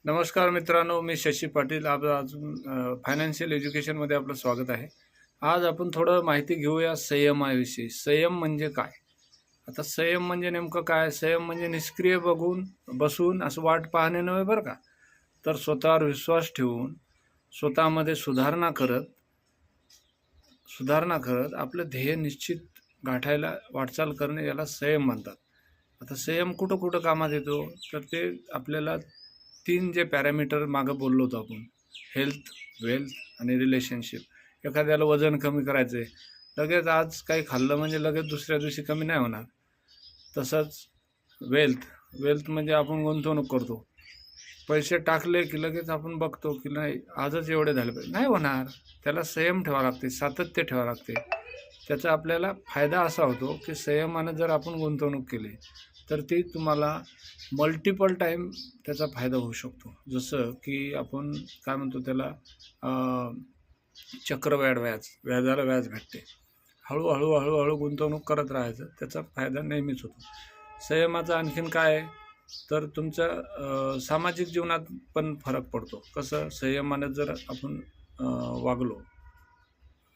नमस्कार मित्रांनो, मी शशी पाटील. आज फायनान्शियल एज्युकेशनमध्ये आपलं स्वागत आहे. आज आपण थोडं माहिती घेऊया संयमाविषयी. संयम म्हणजे काय? आता संयम म्हणजे नेमकं काय? संयम म्हणजे निष्क्रिय बसून असं वाट पाहणे नव्हे बरं का. तर स्वतःवर विश्वास ठेवून स्वतःमध्ये सुधारणा करत आपलं ध्येय निश्चित गाठायला वाटचाल करणे, याला संयम म्हणतात. आता संयम कुठं कुठं कामात येतो? तर ते आपल्याला 3 जे पॅरामीटर मागं बोललो होतो आपण, हेल्थ, वेल्थ आणि रिलेशनशिप. एखाद्याला वजन कमी करायचं आहे, लगेच आज काही खाल्लं म्हणजे लगेच दुसऱ्या दिवशी कमी नाही होणार. तसंच वेल्थ म्हणजे आपण गुंतवणूक करतो, पैसे टाकले की लगेच आपण बघतो की नाही आजच एवढे झाले पाहिजे, नाही होणार. त्याला संयम ठेवावं लागते, सातत्य ठेवावं लागते. त्याचा आपल्याला फायदा असा होतो की संयमानं जर आपण गुंतवणूक केली तर ती तुम्हाला मल्टिपल टाईम त्याचा फायदा होऊ शकतो. जसं की आपण काय म्हणतो त्याला, चक्रवाढ व्याजाला व्याज भेटते. हळूहळू गुंतवणूक करत राहायचं, त्याचा फायदा नेहमीच होतो. संयमाचा आणखीन काय आहे तर तुमच्या सामाजिक जीवनात पण फरक पडतो. कसं, संयमानं जर आपण वागलो,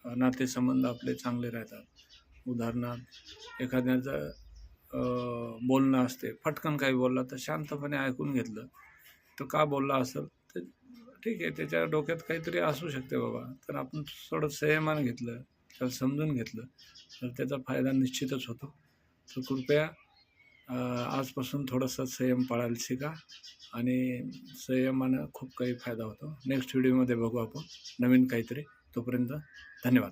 नातेसंबंध आपले चांगले राहतात. उदाहरणार्थ एखाद्याचं बोलणं असते, फटकन काही बोलला तर शांतपणे ऐकून घेतलं. तो का बोलला असेल तर ठीक आहे, त्याच्या डोक्यात काहीतरी असू शकते बाबा, तर आपण थोडं संयमानं घेतलं, त्याला समजून घेतलं तर त्याचा फायदा निश्चितच होतो. तर कृपया आजपासून थोडंसं संयम पाळायला शिका आणि संयमानं खूप काही फायदा होतो. नेक्स्ट व्हिडिओमध्ये बघू आपण नवीन काहीतरी. तोपर्यंत धन्यवाद.